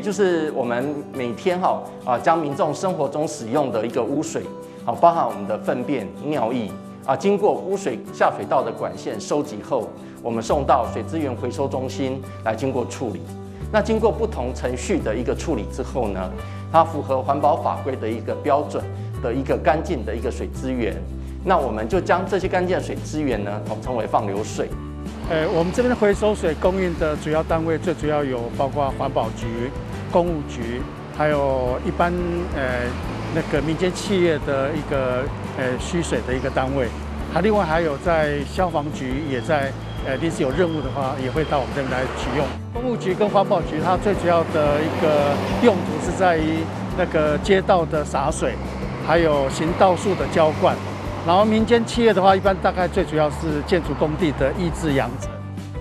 就是我们每天将民众生活中使用的一个污水，包含我们的粪便、尿液经过污水下水道的管线收集后，我们送到水资源回收中心来经过处理。那经过不同程序的一个处理之后呢，它符合环保法规的一个标准的一个干净的一个水资源。那我们就将这些干净的水资源呢，统称为放流水。我们这边的回收水供应的主要单位，最主要有包括环保局、公务局，还有一般那个民间企业的一个需水的一个单位。另外还有在消防局也在临时有任务的话，也会到我们这边来取用。公务局跟环保局，它最主要的一个用途是在于那个街道的洒水，还有行道树的浇灌。然后民间企业的话，一般大概最主要是建筑工地的抑制扬尘。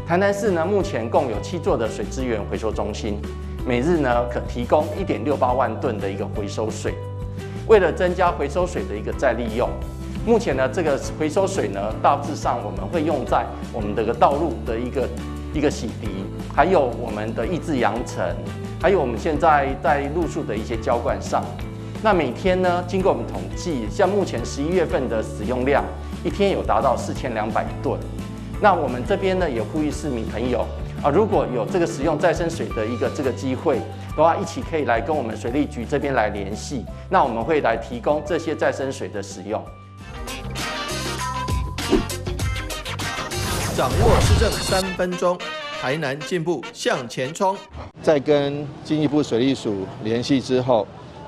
台南市呢，目前共有7座的水资源回收中心，每日呢可提供1.68万吨的一个回收水。为了增加回收水的一个再利用，目前呢这个回收水呢，大致上我们会用在我们的道路的一个洗涤，还有我们的抑制扬尘，还有我们现在在路树的一些浇灌上。那每天呢，经过我们统计，像目前11月份的使用量，一天有达到4200吨。那我们这边呢，也呼吁市民朋友如果有这个使用再生水的这个机会的话，一起可以来跟我们水利局这边来联系，那我们会来提供这些再生水的使用。掌握市政3分钟，台南进步向前冲。在跟经济部水利署联系之后，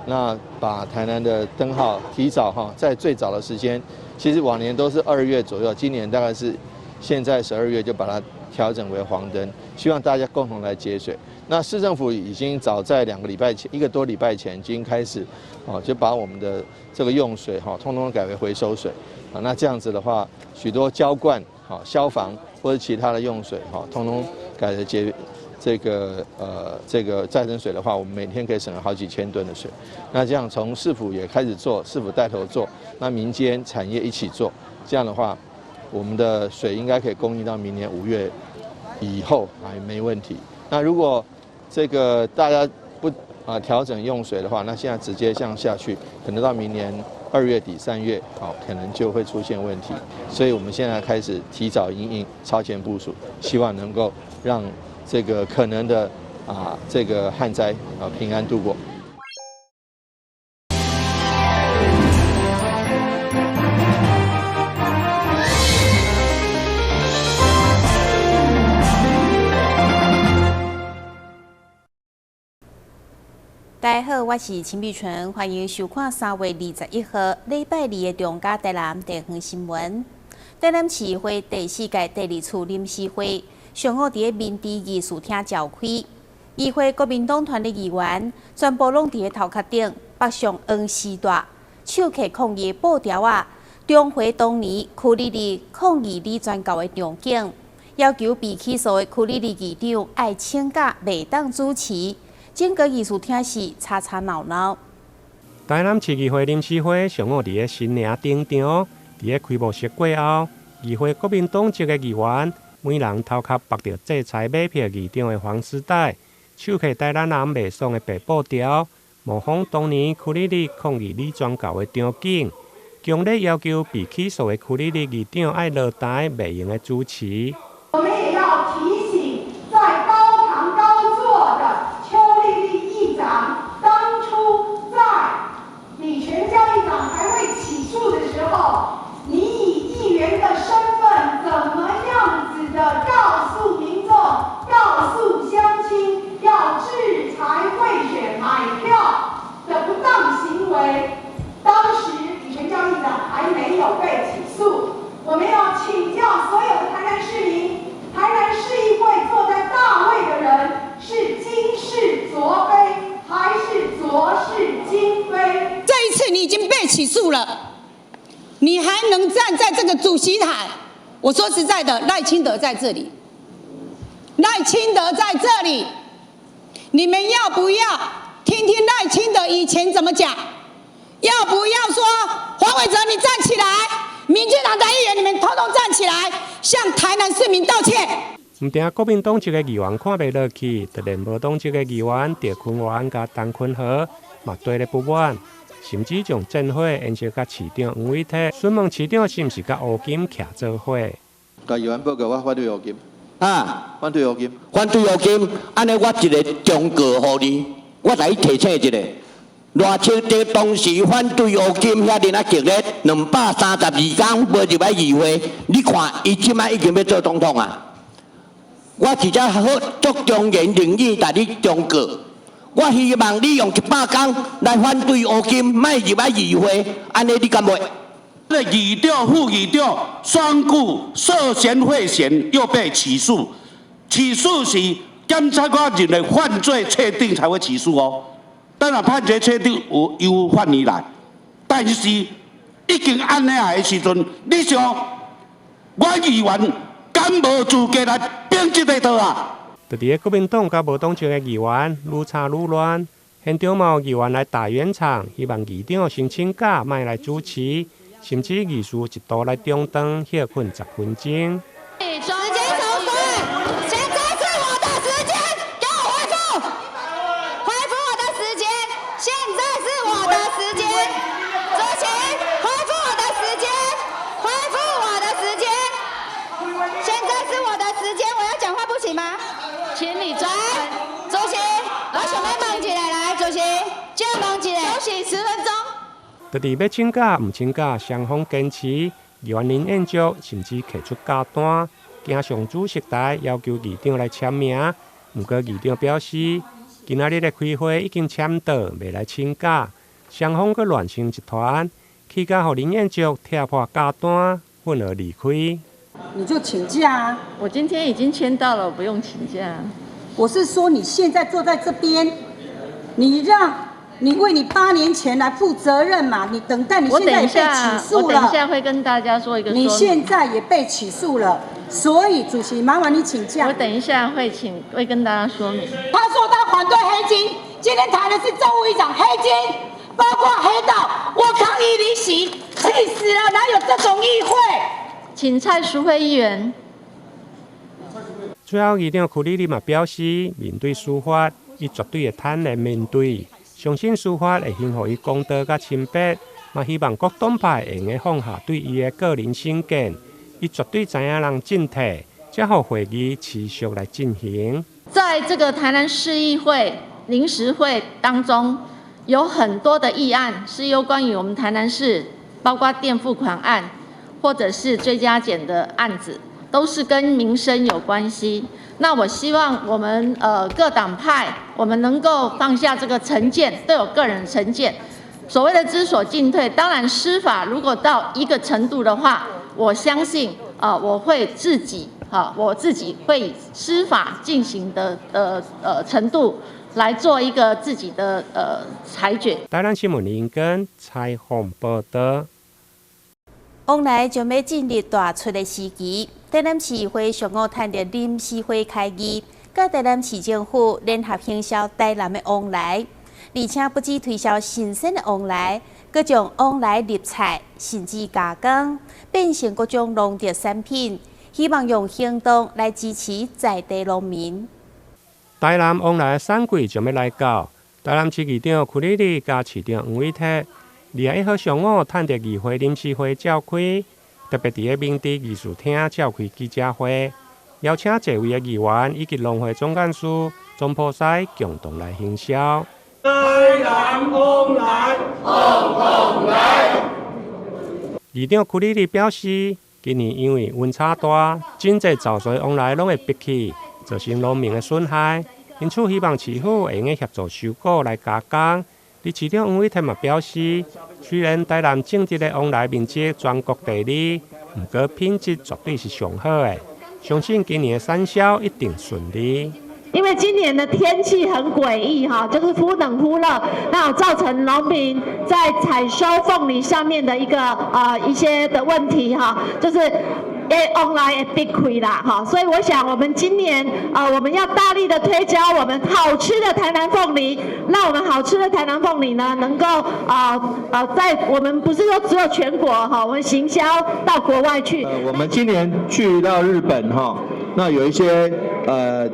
那把台南的灯号提早在最早的时间，其实往年都是2月左右，今年大概是现在12月就把它调整为黄灯，希望大家共同来节水。那市政府已经早在2个礼拜前，1个多礼拜前已经开始就把我们的这个用水通通改为回收水那这样子的话，许多浇灌消防或者其他的用水通通改为这个再生水的话，我们每天可以省了好几千吨的水。那这样从市府也开始做，市府带头做，那民间产业一起做，这样的话，我们的水应该可以供应到明年5月以后还没问题。那如果这个大家不调整用水的话，那现在直接这样下去，可能到明年2月底3月可能就会出现问题。所以我们现在开始提早因应，超前部署，希望能够让这个可能的这个旱灾平安度过。大家好，我是秦碧纯，欢迎收看3月21号礼拜2的中嘉台南地方新闻。台南市议会第4届第2次临时会上午伫民治议事厅召开，议会国民党团的议员全部拢伫头壳顶绑上黄丝带，手揢抗议布条重回当年区里里抗议李全教的场景，要求被起诉的区里里议长爱请假袂当主持。整个议事厅是吵吵闹闹。台南市议会临时会上午伫新营顶场，伫开幕式过后，议会国民党籍的议员每人头壳绑着制裁买票议长的黄丝带，手揢台南人袂爽的白布条，模仿当年区里里抗议李全教的场景，强烈要求被起诉的区里里议长爱落台，袂用的主持。我们也要提醒在高堂高坐的邱丽丽议长，当初在李全教议长还未起诉的时候，你以议员的身份怎么样子的告诉民众、告诉乡亲要制裁贿选买票的不当行为？当时李全教议长还没有被起诉。我们要请教所有的台南市民，台南市议会坐在大位的人是今是昨非，还是昨是今非？这一次你已经被起诉了，你还能站在这个主席台？我说实在的，赖清德在这里，赖清德在这里，你们要不要听听赖清德以前怎么讲？要不要说黄伟哲你站起来？民进党的议员，你们统统站起来，向台南市民道歉。唔定国民党籍嘅议员看袂落去，就连无党籍嘅议员赵坤元甲陈坤和嘛对咧不满，甚至将政火延烧甲市长黄伟泰，询问市长是毋是甲乌金徛做伙。甲议员报告我反对乌金。反对乌金。反对乌金，安尼我一个忠告互你，我来提醒一下。赖清德当时反对乌金遐尼啊激烈，232天没入来议会，你看伊即摆已经要做总统啊！我直接好足忠言逆耳，甲你忠告。我希望你用100天来反对乌金，莫入来议会，安尼你敢袂？这议长、副议长双顾涉嫌贿选，又被起诉。起诉时，检察官认为犯罪确定才会起诉哦。当然判决确定有犯而来，但是已经安尼的时阵，你想我议员敢无资格来编这个套啊？就伫咧国民党甲无党籍嘅议员愈吵愈乱，现场嘛有议员来大圆场，希望议长先请假，莫来主持，甚至议事一度来中断歇困10分钟。就伫要请假唔请假，双方坚持，议员林彦竹甚至提出假单，行上主席台要求议长来签名。不过议长表示，今仔日的开会已经签到，未来请假。双方阁乱成一团，期间互林彦竹踢破假单，愤而离开。你就请假啊！我今天已经签到了，我不用请假。我是说，你现在坐在这边，你为你8年前来负责任嘛？你等待你现在也被起诉了。我等一下会跟大家说一个说明。你现在也被起诉了，所以主席麻烦你请假。我等一下会跟大家说明。他说他反对黑金，今天谈的是政务议长黑金，包括黑道，我抗议离席，气死了！哪有这种议会？请蔡淑慧议员。最后，议长柯丽丽嘛表示，面对司法，伊绝对会坦然面对。相信司法会先予伊公道甲清白，嘛希望各党派会用放下对伊的个人成见，伊绝对知影人进退，才互会议持续来进行。在这个台南市议会临时会当中，有很多的议案是有关于我们台南市，包括垫付款案，或者是追加减的案子，都是跟民生有关系。那我希望我们各党派，我们能够放下这个成见，都有个人成见。所谓的知所进退，当然司法如果到一个程度的话，我相信我会自己会以司法进行的程度来做一个自己的裁决。台南新闻林根采访报道。往来将要进入大出的时期，台南市议会上午探着临时会开议，甲台南市政府联合行销台南的往来，而且不止推销新鲜的往来，阁将往来入菜甚至加工变成各种农特产品，希望用行动来支持在地农民。台南往来的产季将要来到，台南市议长柯丽丽甲市长黄伟泰。21号上午，探着议会临时会召开，特别伫咧明治艺术厅召开记者会，邀请侪位的议员以及农会总干事总铺师共同来行销。台南往来，往来。议长柯丽丽表示，今年因为温差大，真侪造水往来拢会闭起，造成农民的损害，因此希望市府会用协助收购来加工。而市长黄伟泰嘛表示，虽然台南种植的往来面积全国第2，不过品质绝对是上好的，相信今年的产销一定顺利。因为今年的天气很诡异哈，就是忽冷忽热，那造成农民在采收凤梨上面的一些的问题哈，就是往来必亏啦哈，所以我想我们今年我们要大力的推销我们好吃的台南凤梨，让我们好吃的台南凤梨呢能够在我们不是说只有全国哈，我们行销到国外去。我们今年去到日本哈，那有一些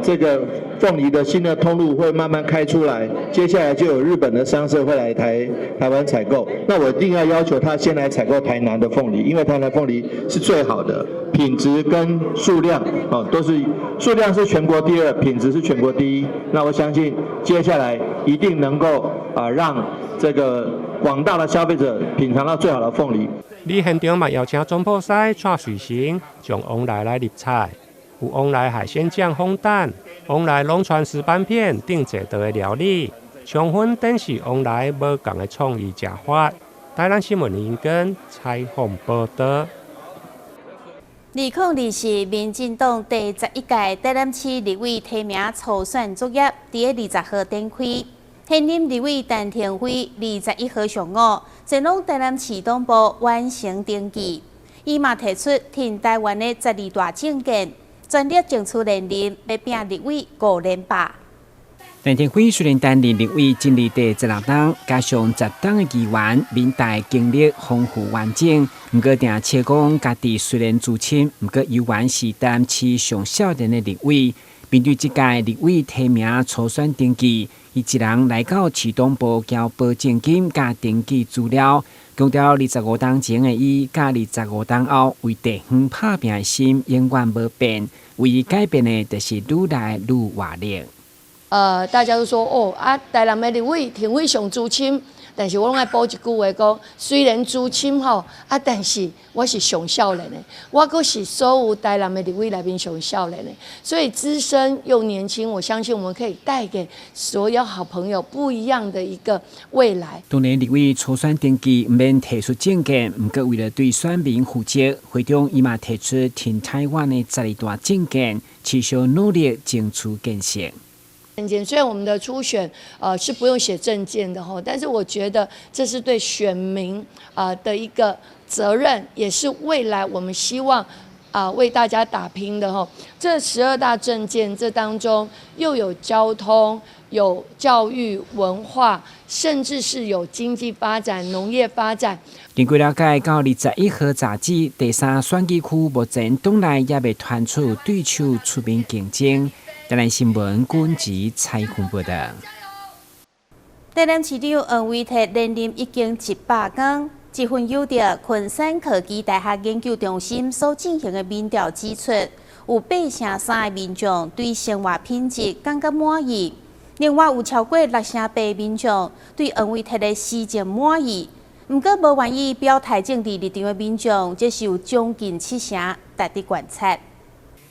这个凤梨的新的通路会慢慢开出来，接下来就有日本的商社会来台湾采购。那我一定要求他先来采购台南的凤梨，因为台南凤梨是最好的，品质跟数量都是数量是全国第2，品质是全国第1。那我相信接下来一定能够让这个广大的消费者品尝到最好的凤梨。你现场嘛邀请总铺师蔡水成将往来入菜，有往来海鲜酱烘蛋、往来龙川石斑片等侪道的料理，充分展示往来无同的创意食法。台南新闻林根采访报道。2024民进党第11届台南市立委提名初选作业伫20号展开。现任立委陈廷辉21号上午前往台南市党部完成登记，伊嘛提出挺台湾的12大政见，全力争取连任，要拼立委5连霸。陈廷辉虽然担任立委进入第16党，加上10党的议员，民代经历丰富完整，不过定切讲家己虽然资深，不过依然是担市上少年的立委。面对这届立委提名初选登记，伊一人来到市党部交保证金加登记资料，强调25党前的伊加25党后为地方打拼的心永远无变，唯一改变的就是愈来愈活力。大家都说台南的立委挺非常资深，但是我拢爱补一句话讲，虽然资深吼但是我是上少年的，我阁是所有台南的立委内面上少年的，所以资深又年轻，我相信我们可以带给所有好朋友不一样的一个未来。当年立委初选登记，唔免提出政见，不过为了对选民负责，会中伊嘛提出挺台湾的12大政见，持续努力争取建设。虽然我们的初选是不用写政见的哈，但是我觉得这是对选民的一个责任，也是未来我们希望为大家打拼的哈。这12大政见，这当中又有交通、有教育、文化，甚至是有经济发展、农业发展。经过了解，到21号早指第3选举区目前党内也未传出对手出面竞争。台南新闻军职采访报道。台南市长黄伟哲连任已经100天，这份由着昆山科技大学研究中心所进行的民调指出，有8%的民众对生活品质感觉满意，另外有超过68%的民众对黄伟哲的施政满意。不过，无愿意表态政治立场的民众，则是有将近70%值得观察。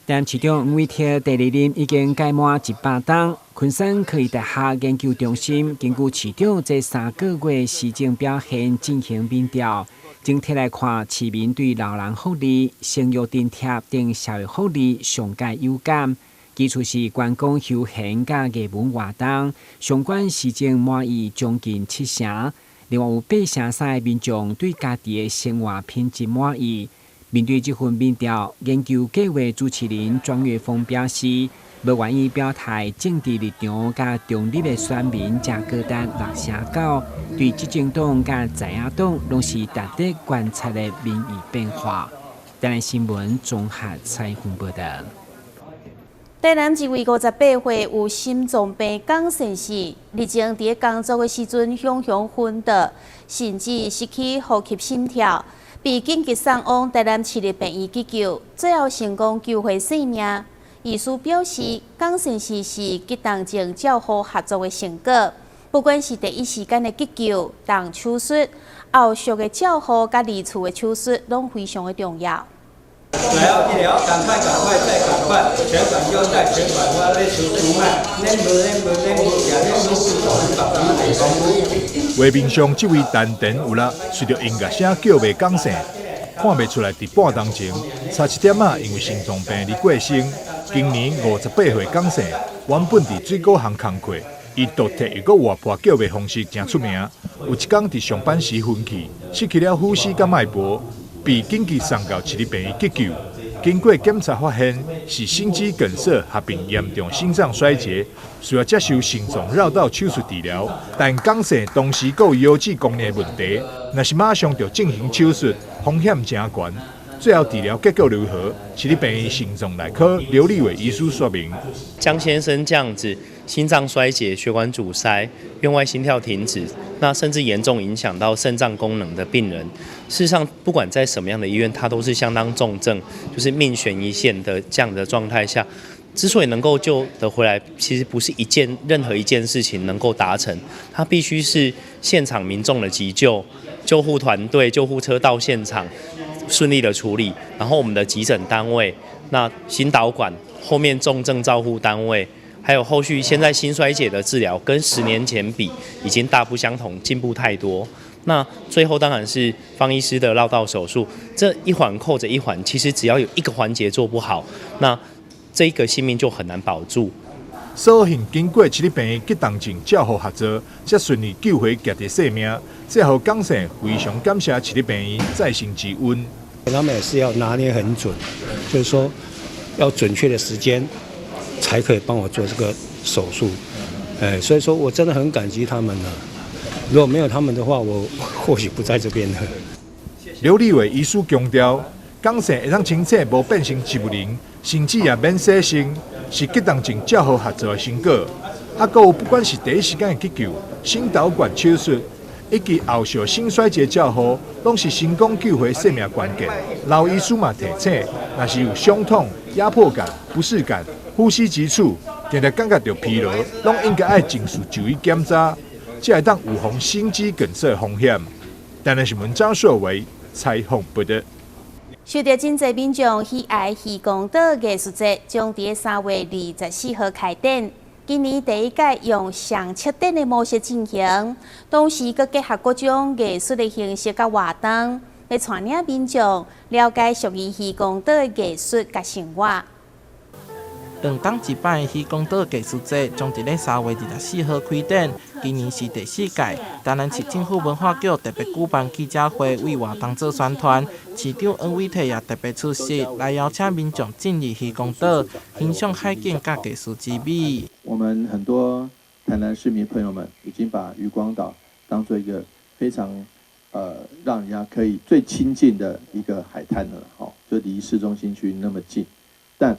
但市长黄伟哲第2任已经届满100天，昆山科技大学研究中心根据市长这3个月施政表现进行民调，整体来看，市民对老人福利、生育津贴等社会福利上界有感，其次是观光休闲甲艺文活动，相关施政满意将近70%。另外有8%的民众对家己的生活品质满意。面对这份民调，研究计划主持人庄月峰表示，无愿意表态政治立场，甲中立的选民加高达69%，对执政党甲在野党拢是值得观察的民意变化。台南新闻综合采访报道。台南一位58岁有心脏病讲姓氏，日前伫工作的时阵汹汹昏倒，甚至失去呼吸心跳。被紧急送往台南市立病院急救，最后成功救回性命。医师表示，讲姓氏是急动症较好合作的成果，不管是第一时间的急救、动手术、后续的照护甲离厝的手术，拢非常的重要。来要治疗，赶快再赶快，全管腰带，全管我咧手术脉，恁无，画面上这位陈田有啦，随着音乐声叫袂讲声，看袂出来伫半当前，差一点啊，因为心脏病而过身。今年58岁讲声，原本伫水果行工课，伊独特又搁活泼叫卖方式真出名。有一天伫上班时昏去，失去了呼吸甲脉搏。被紧急送到市立病院急救，经过检查发现是心肌梗塞合并严重心脏衰竭，需要接受心脏绕道手术治疗。但讲说当时还有腰子功能的问题，若是马上就进行手术，风险真悬。最后治疗结果如何？市立病院心脏内科刘立伟医师说明：江先生这样子，心脏衰竭、血管阻塞、院外心跳停止，那甚至严重影响到肾脏功能的病人，事实上，不管在什么样的医院，他都是相当重症，就是命悬一线的这样的状态下。之所以能够救得回来，其实不是任何一件事情能够达成，它必须是现场民众的急救、救护团队、救护车到现场顺利的处理，然后我们的急诊单位、那心导管、后面重症照护单位，还有后续现在心衰竭的治疗，跟10年前比已经大不相同，进步太多。那最后当然是方医师的绕道手术，这一环扣着一环，其实只要有一个环节做不好，那这个性命就很难保住。所幸经过市立病院急动症照护合作，才顺利救回家己性命。最后港省非常感谢市立病院再行之恩。他们也是要拿捏很准，就是说要准确的时间才可以帮我做这个手术。所以说我真的很感激他们了。如果没有他们的话，我或许不在这边了。刘立伟医师强调，港省会当清楚无变成植物人。甚至也免牺牲，是急动症照护合作的成果。还有不管是第一时间的急救、心导管手术，以及后续心衰竭照护，拢是成功救回性命关键。老医师嘛提醒，若是有伤痛、压迫感、不适感、呼吸急促，定定感觉到疲劳，拢应该爱尽速就医检查，才会当预防心肌梗塞风险。当然是文章所为，采访不得。受到真侪民众喜爱渔光岛艺术节，将伫3月24号开展。今年第一届用上彻底的模式进行，同时佮结合各种艺术的形式佮活动，来带领民众了解属于渔光岛的艺术佮生活。2档一摆的渔光岛艺术节将伫3月24号开展，今年是第4届。台南市政府文化局特别举办记者会，为活动做宣传。市长恩伟体也特别出席，来邀请民众进入渔光岛，欣赏海景甲艺术之美。我们很多台南市民朋友们已经把渔光岛当做一个非常让人家可以最亲近的一个海滩了，就离市中心区那么近，但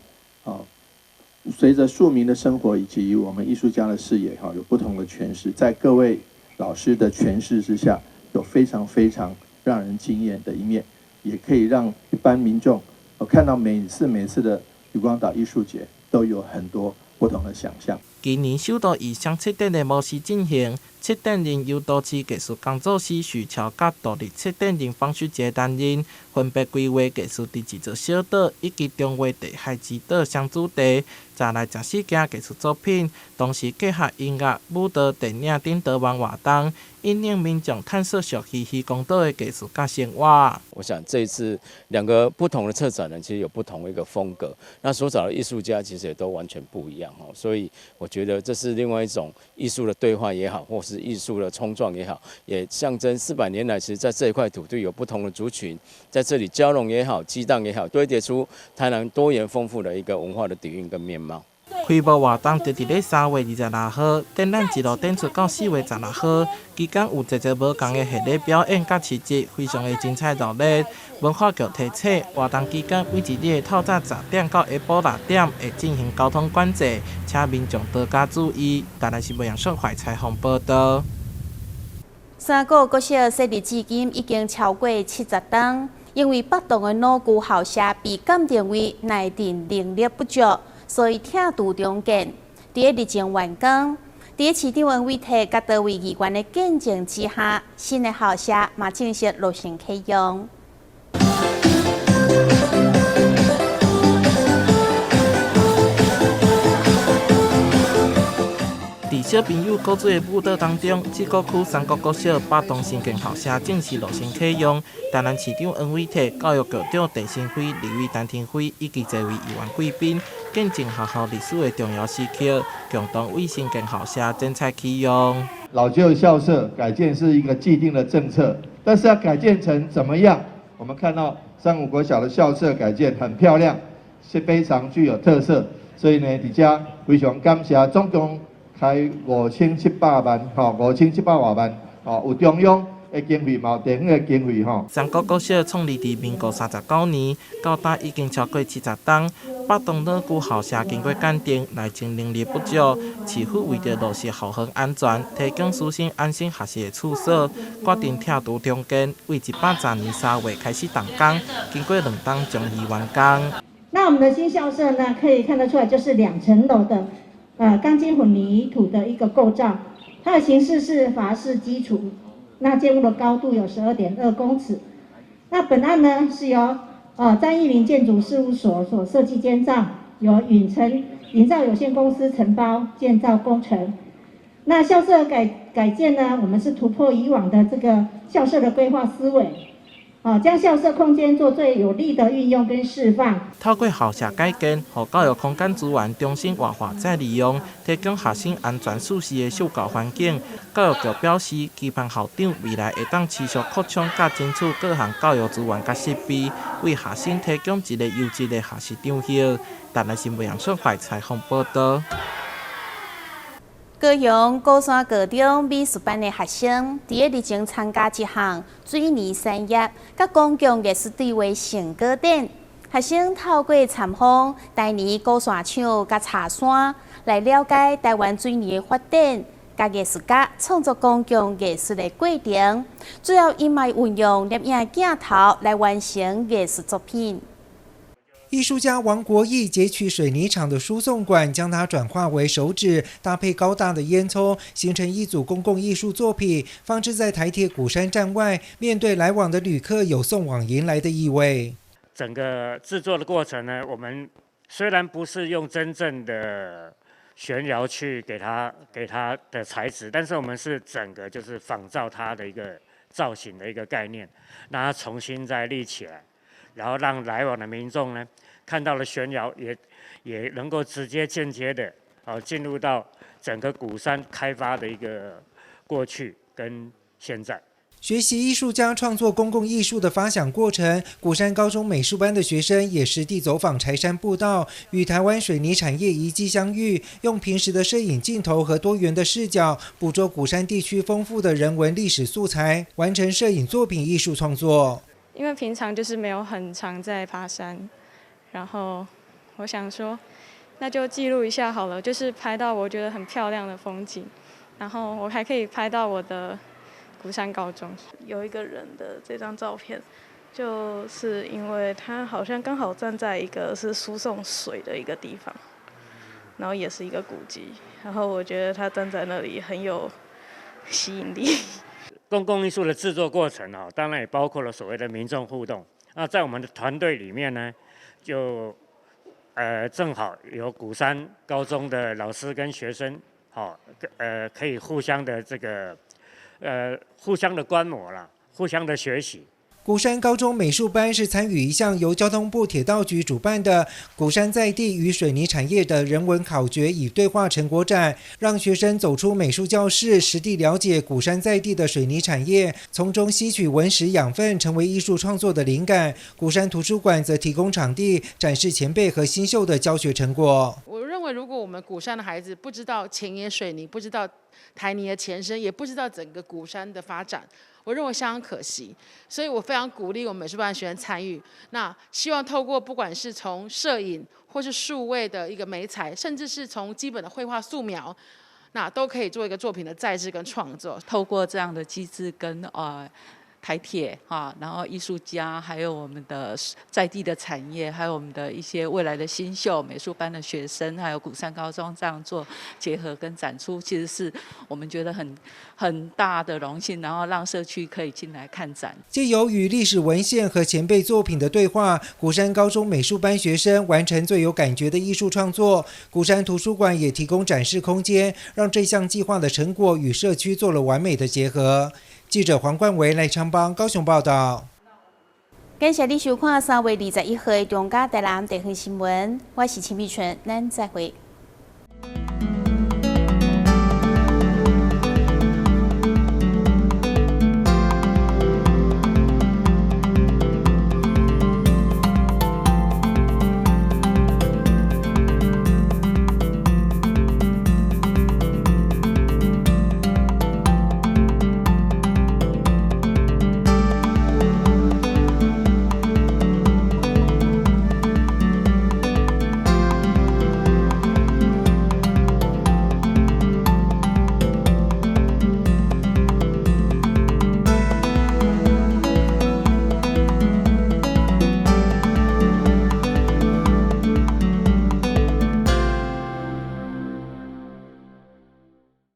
随着庶民的生活以及我们艺术家的视野有不同的诠释，在各位老师的诠释之下，有非常非常让人惊艳的一面，也可以让一般民众看到每次的渔光岛艺术节都有很多不同的想象。今年首度以上7点的模式进行，7点人由都市艺术工作室徐超甲独立7点人放水节担任，分别规划艺术地制作小岛以及中华地海之岛双主题，再来14件艺术作品，同时结合音乐、舞蹈、电影等多元活动，引领民众探索属于渔光岛的艺术甲生活。我想这一次2个不同的策展人其实有不同的一个风格，那所找的艺术家其实也都完全不一样，所以我觉得这是另外一种艺术的对话也好，或是艺术的冲撞也好，也象征400年来，其实在这一块土地有不同的族群在这里交融也好、激荡也好，堆叠出台南多元丰富的一个文化的底蕴跟面貌。开幕活动就伫3月26号，展览一路展出到4月16号，期间有侪无同的系列表演甲市集，非常的精彩热烈。文化局提醒，活动期间每一日透早10点到下晡6点会进行交通管制，请民众多加注意。台南市文阳顺怀采访报道。3个国小设立至今已经超过70档，因为北栋的老旧校舍被鉴定为内定能力不足。所以态度中坚，伫日前完工，伫市长恩伟体甲多位议员的见证之下，新的校舍嘛正式落成启用。在小朋友过水的舞蹈当中，七股区3个国小8栋新建校舍正式落成启用。台南市长恩伟体、教育局长陈新辉、立委陈廷辉以及侪位议员贵宾，见证学校历史的重要时刻，共同为新建校舍剪彩启用。老旧校舍改建是一个既定的政策，但是要改建成怎么样？我们看到35国小的校舍改建很漂亮，是非常具有特色，所以呢，伫遮非常感谢，总共开5700万，5700多万，有中央的经费，嘛有地方的经费吼。三国国小创立伫民国39年，到今已经超过70档。北东岛区校舍经过鉴定，内情能力不足，市府为着落实校园安全，提供师生安心学习的处所，决定拆除重建，为110年3月开始动工，经过2档将伊完工。那我们的新校舍呢，可以看得出来，就是2层楼的钢筋混凝土的一个构造，它的形式是法式基础，那建物的高度有12.2公尺。那本案呢是由张义林建筑事务所所设计监造，由允成营造有限公司承包建造工程。那校舍改建呢，我们是突破以往的这个校舍的规划思维。将校舍空间做最有力的运用跟释放。透过校舍改建，和教育空间资源重新活化再利用，提供学生安全舒适的受教环境。教育局表示，期盼校长未来会当持续扩充甲争取各项教育资源甲设备，为学生提供一个优质的学习场所。台南新闻杨顺怀采访报道。高雄高山高中美术班的学生，伫日前参加一项水泥产业甲公共艺术对话成果展。学生透过参访台泥高山厂甲茶山，来了解台湾水泥的发展，甲艺术家创作公共艺术的过程。最后，因嘛运用摄影镜头来完成艺术作品。艺术家王国义截取水泥厂的输送管，将它转化为手指，搭配高大的烟囱，形成一组公共艺术作品，放置在台铁鼓山站外，面对来往的旅客，有送往迎来的意味。整个制作的过程呢，我们虽然不是用真正的悬摇去给它的材质，但是我们是整个就是仿照它的一个造型的一个概念，让它重新再立起来，然后让来往的民众呢看到了悬摇，也能够直接间接的进入到整个鼓山开发的一个过去跟现在。学习艺术家创作公共艺术的发想过程，鼓山高中美术班的学生也实地走访柴山步道，与台湾水泥产业遗迹相遇，用平时的摄影镜头和多元的视角，捕捉鼓山地区丰富的人文历史素材，完成摄影作品艺术创作。因为平常就是没有很常在爬山，然后我想说，那就记录一下好了，就是拍到我觉得很漂亮的风景，然后我还可以拍到我的鼓山高中。有一个人的这张照片，就是因为他好像刚好站在一个是输送水的一个地方，然后也是一个古迹，然后我觉得他站在那里很有吸引力。公共艺术的制作过程当然也包括了所谓的民众互动。那在我们的团队里面呢，就正好有鼓山高中的老师跟学生，可以互相的互相的观摩啦，互相的学习。鼓山高中美术班是参与一项由交通部铁道局主办的鼓山在地与水泥产业的人文考掘与对话成果展，让学生走出美术教室，实地了解鼓山在地的水泥产业，从中吸取文史养分，成为艺术创作的灵感。鼓山图书馆则提供场地，展示前辈和新秀的教学成果。我认为，如果我们鼓山的孩子不知道前野水泥，不知道台泥的前身，也不知道整个鼓山的发展，我认为相当可惜，所以我非常鼓励我们美术班的学生参与。那希望透过不管是从摄影或是数位的一个媒材，甚至是从基本的绘画素描，那都可以做一个作品的再制跟创作。透过这样的机制跟台铁然后艺术家，还有我们的在地的产业，还有我们的一些未来的新秀美术班的学生，还有鼓山高中这样做结合跟展出，其实是我们觉得很大的荣幸，然后让社区可以进来看展。藉由与历史文献和前辈作品的对话，鼓山高中美术班学生完成最有感觉的艺术创作。鼓山图书馆也提供展示空间，让这项计划的成果与社区做了完美的结合。记者黄冠维、赖昌邦高雄报道。感谢你收看3月21号的中嘉台南地方新闻，我是陈碧纯，咱再会。